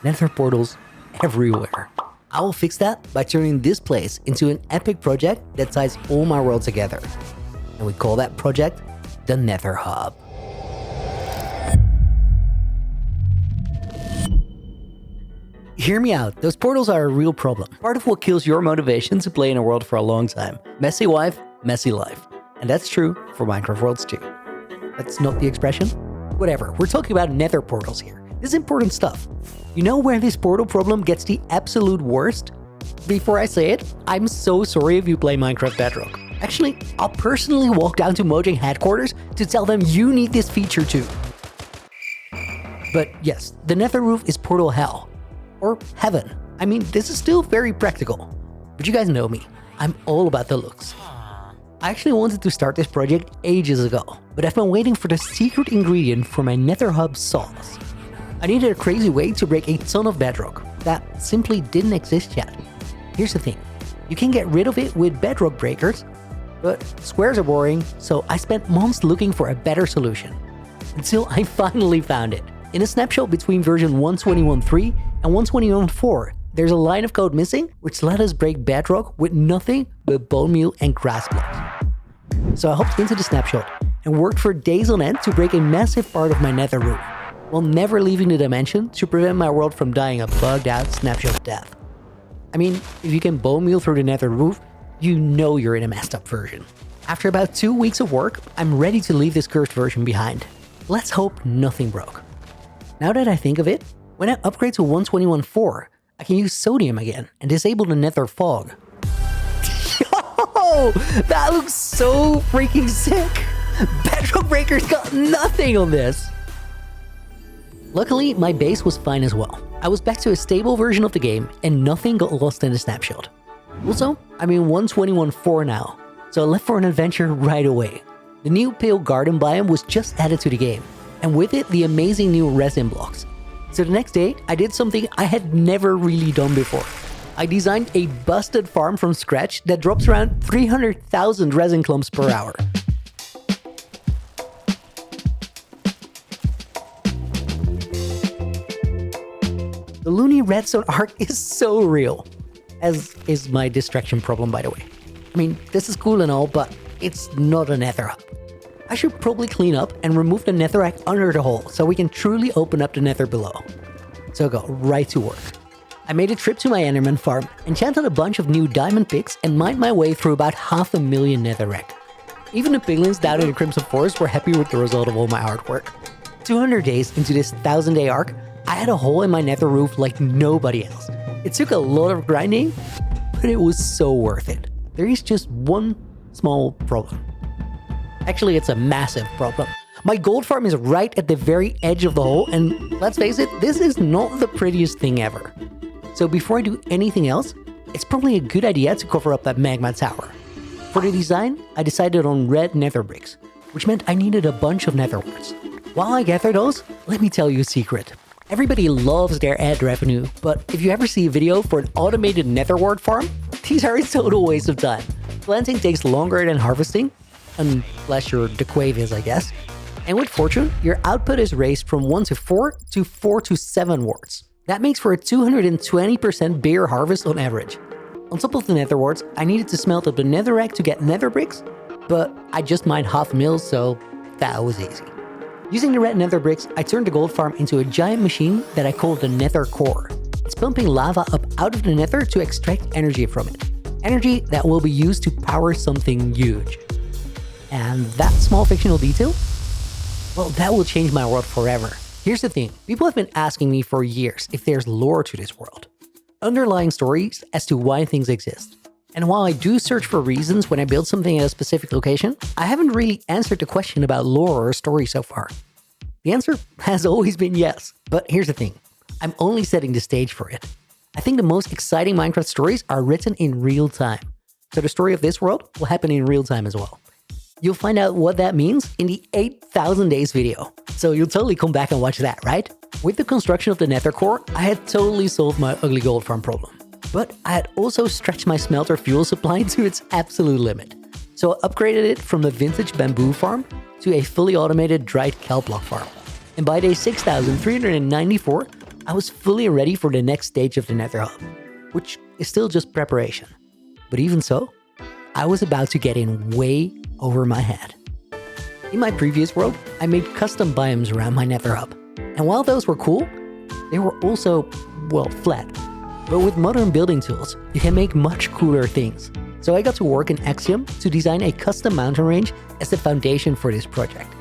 nether portals everywhere. I will fix that by turning this place into an epic project that ties all my worlds together. And we call that project the Nether Hub. Hear me out, those portals are a real problem. Part of what kills your motivation to play in a world for a long time. Messy wife, messy life. And that's true for Minecraft worlds too. That's not the expression? Whatever, we're talking about nether portals here. This is important stuff. You know where this portal problem gets the absolute worst? Before I say it, I'm so sorry if you play Minecraft Bedrock. Actually, I'll personally walk down to Mojang headquarters to tell them you need this feature too. But yes, the nether roof is portal hell. Or heaven. I mean, this is still very practical. But you guys know me. I'm all about the looks. I actually wanted to start this project ages ago, but I've been waiting for the secret ingredient for my Nether Hub sauce. I needed a crazy way to break a ton of bedrock that simply didn't exist yet. Here's the thing. You can get rid of it with bedrock breakers, but squares are boring, so I spent months looking for a better solution. Until I finally found it. In a snapshot between version 121.3 and 121.4, there's a line of code missing, which let us break bedrock with nothing but bone meal and grass blocks. So I hopped into the snapshot and worked for days on end to break a massive part of my nether roof, while never leaving the dimension to prevent my world from dying a bugged out snapshot death. I mean, if you can bone meal through the nether roof, you know you're in a messed up version. After about 2 weeks of work, I'm ready to leave this cursed version behind. Let's hope nothing broke. Now that I think of it, when I upgrade to 121.4, I can use sodium again and disable the nether fog. Yo, that looks so freaking sick! Bedrock breakers got nothing on this! Luckily, my base was fine as well. I was back to a stable version of the game and nothing got lost in the snapshot. Also, I'm in 121.4 now, so I left for an adventure right away. The new pale garden biome was just added to the game, and with it the amazing new resin blocks. So the next day, I did something I had never really done before. I designed a busted farm from scratch that drops around 300,000 resin clumps per hour. The loony redstone arc is so real, as is my distraction problem, by the way. I mean, this is cool and all, but it's not a nether hub. I should probably clean up and remove the netherrack under the hole so we can truly open up the nether below. So I got right to work. I made a trip to my enderman farm, enchanted a bunch of new diamond picks, and mined my way through about 500,000 netherrack. Even the piglins down in the Crimson Forest were happy with the result of all my artwork. 200 days into this 1000-day arc, I had a hole in my nether roof like nobody else. It took a lot of grinding, but it was so worth it. There is just one small problem. Actually, it's a massive problem. My gold farm is right at the very edge of the hole, and let's face it, this is not the prettiest thing ever. So before I do anything else, it's probably a good idea to cover up that magma tower. For the design, I decided on red nether bricks, which meant I needed a bunch of nether warts. While I gather those, let me tell you a secret. Everybody loves their ad revenue, but if you ever see a video for an automated nether wart farm, these are a total waste of time. Planting takes longer than harvesting, unless you're the Quavis, I guess. And with fortune, your output is raised from 1 to 4 to 4 to 7 warts. That makes for a 220% bigger harvest on average. On top of the nether warts, I needed to smelt up the netherrack to get nether bricks, but I just mined 500,000, so that was easy. Using the red nether bricks, I turned the gold farm into a giant machine that I called the nether core. It's pumping lava up out of the nether to extract energy from it. Energy that will be used to power something huge. And that small fictional detail? Well, that will change my world forever. Here's the thing, people have been asking me for years if there's lore to this world. Underlying stories as to why things exist. And while I do search for reasons when I build something at a specific location, I haven't really answered the question about lore or story so far. The answer has always been yes. But here's the thing, I'm only setting the stage for it. I think the most exciting Minecraft stories are written in real time. So the story of this world will happen in real time as well. You'll find out what that means in the 8,000 days video. So you'll totally come back and watch that, right? With the construction of the nether core, I had totally solved my ugly gold farm problem. But I had also stretched my smelter fuel supply to its absolute limit. So I upgraded it from the vintage bamboo farm to a fully automated dried kelp block farm. And by day 6,394, I was fully ready for the next stage of the nether hub, which is still just preparation. But even so, I was about to get in way over my head. In my previous world, I made custom biomes around my nether hub. And while those were cool, they were also, well, flat. But with modern building tools, you can make much cooler things. So I got to work in Axiom to design a custom mountain range as the foundation for this project.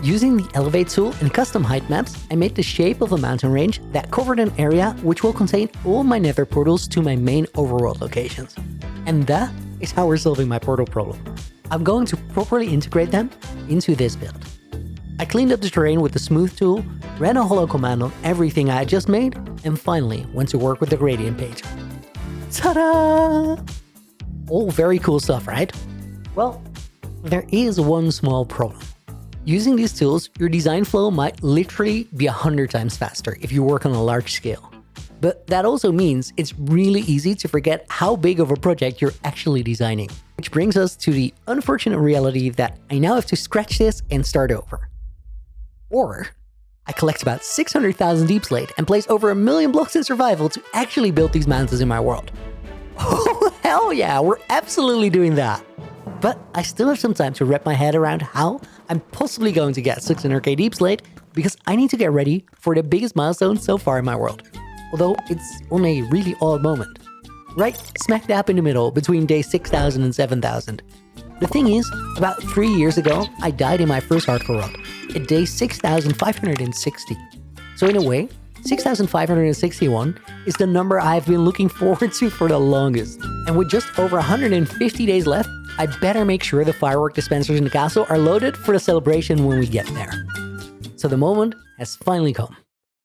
Using the Elevate tool and custom height maps, I made the shape of a mountain range that covered an area which will contain all my nether portals to my main overworld locations. And that is how we're solving my portal problem. I'm going to properly integrate them into this build. I cleaned up the terrain with the smooth tool, ran a hollow command on everything I had just made, and finally went to work with the gradient page. Ta-da! All very cool stuff, right? Well, there is one small problem. Using these tools, your design flow might literally be 100 times faster if you work on a large scale. But that also means it's really easy to forget how big of a project you're actually designing. Which brings us to the unfortunate reality that I now have to scratch this and start over. Or I collect about 600,000 Deepslate and place over 1 million blocks in survival to actually build these mountains in my world. Oh, hell yeah, we're absolutely doing that. But I still have some time to wrap my head around how I'm possibly going to get 600k Deepslate because I need to get ready for the biggest milestone so far in my world. Although it's on a really odd moment. Right smack dab in the middle between day 6,000 and 7,000. The thing is, about 3 years ago, I died in my first hardcore world, at day 6,560. So in a way, 6,561 is the number I've been looking forward to for the longest. And with just over 150 days left, I better make sure the firework dispensers in the castle are loaded for the celebration when we get there. So the moment has finally come.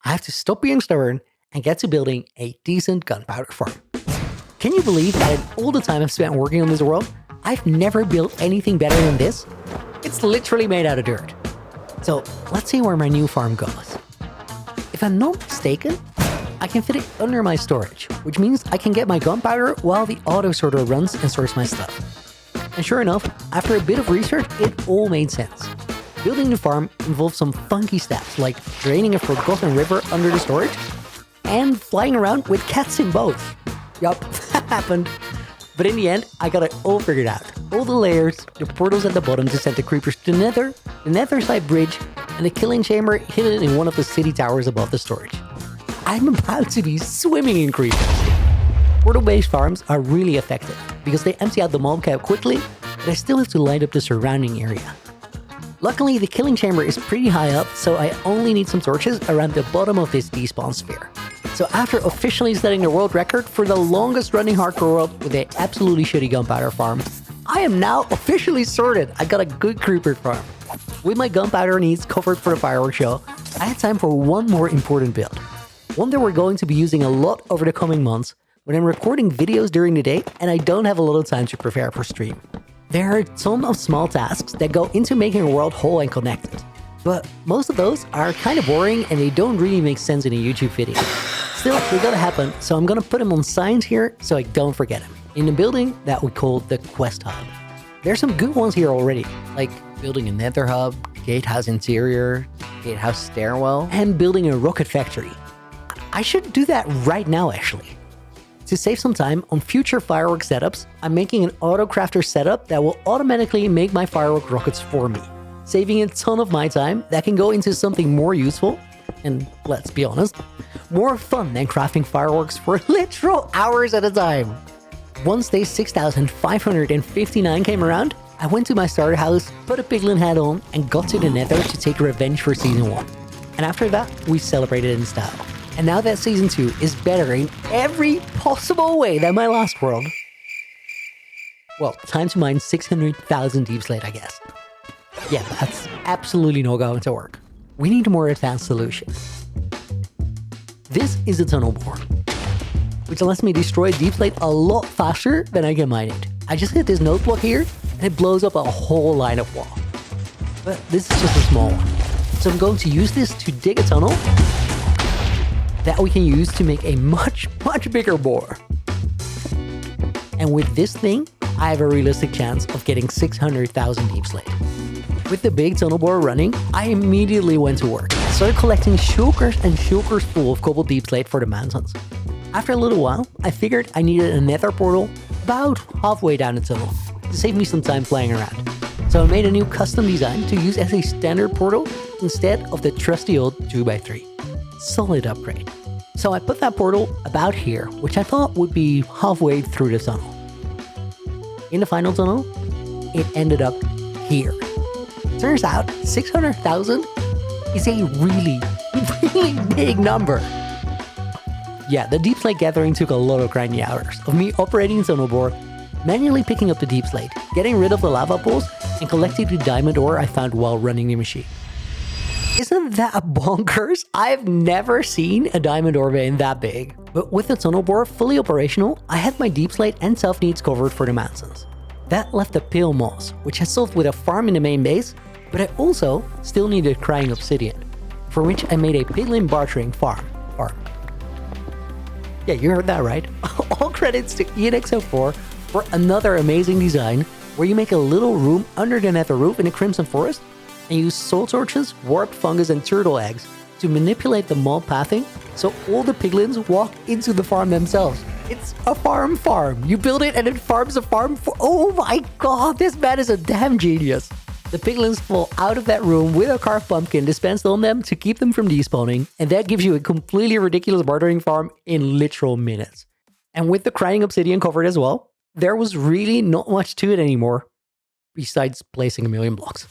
I have to stop being stubborn and get to building a decent gunpowder farm. Can you believe that in all the time I've spent working on this world, I've never built anything better than this? It's literally made out of dirt. So let's see where my new farm goes. If I'm not mistaken, I can fit it under my storage, which means I can get my gunpowder while the auto sorter runs and sorts my stuff. And sure enough, after a bit of research, it all made sense. Building the farm involves some funky steps like draining a forgotten river under the storage and flying around with cats in both. Yup, that happened. But in the end, I got it all figured out. All the layers, the portals at the bottom to send the creepers to the nether side bridge, and the killing chamber hidden in one of the city towers above the storage. I'm about to be swimming in creepers. Portal-based farms are really effective because they empty out the mob cap quickly, but I still have to light up the surrounding area. Luckily, the killing chamber is pretty high up, so I only need some torches around the bottom of this despawn sphere. So after officially setting the world record for the longest running hardcore world with an absolutely shitty gunpowder farm, I am now officially sorted. I got a good creeper farm. With my gunpowder needs covered for the fireworks show, I had time for one more important build. One that we're going to be using a lot over the coming months when I'm recording videos during the day and I don't have a lot of time to prepare for stream. There are a ton of small tasks that go into making a world whole and connected. But most of those are kind of boring and they don't really make sense in a YouTube video. Still, they gotta happen, so I'm gonna put them on signs here so I don't forget them. In a building that we call the Quest Hub. There's some good ones here already, like building a nether hub, gatehouse interior, gatehouse stairwell, and building a rocket factory. I should do that right now actually. To save some time on future firework setups, I'm making an auto-crafter setup that will automatically make my firework rockets for me, saving a ton of my time that can go into something more useful, and let's be honest, more fun than crafting fireworks for literal hours at a time. Once day 6,559 came around, I went to my starter house, put a Piglin hat on, and got to the nether to take revenge for Season 1. And after that, we celebrated in style. And now that Season 2 is better in every possible way than my last world. Well, time to mine 600,000 Deepslate, I guess. Yeah, that's absolutely not going to work. We need a more advanced solution. This is a tunnel bore, which lets me destroy Deepslate a lot faster than I can mine it. I just hit this node block here, and it blows up a whole line of wall. But this is just a small one. So I'm going to use this to dig a tunnel that we can use to make a much bigger bore. And with this thing, I have a realistic chance of getting 600,000 Deepslate. With the big tunnel bore running, I immediately went to work, started collecting shulkers and shulkers full of cobalt Deepslate for the mountains. After a little while, I figured I needed a nether portal about halfway down the tunnel to save me some time flying around. So I made a new custom design to use as a standard portal instead of the trusty old 2x3. Solid upgrade. So I put that portal about here, which I thought would be halfway through the tunnel. In the final tunnel, it ended up here. Turns out 600,000 is a really, really big number. Yeah, the Deepslate gathering took a lot of grinding hours of me operating the tunnel bore, manually picking up the Deepslate, getting rid of the lava pools, and collecting the diamond ore I found while running the machine. Isn't that bonkers? I've never seen a diamond ore vein that big. But with the tunnel bore fully operational, I had my Deepslate and self needs covered for the mountains. That left the pale moss, which I solved with a farm in the main base, but I also still needed crying obsidian, for which I made a Piglin bartering farm. Yeah, you heard that right. All credits to ENXO4 for another amazing design where you make a little room under the nether roof in the Crimson Forest and use soul torches, warped fungus and turtle eggs to manipulate the mob pathing so all the piglins walk into the farm themselves. It's a farm. You build it and it farms a farm. Oh my god, this man is a damn genius. The piglins fall out of that room with a carved pumpkin dispensed on them to keep them from despawning, and that gives you a completely ridiculous bartering farm in literal minutes. And with the crying obsidian covered as well, there was really not much to it anymore, besides placing a million blocks.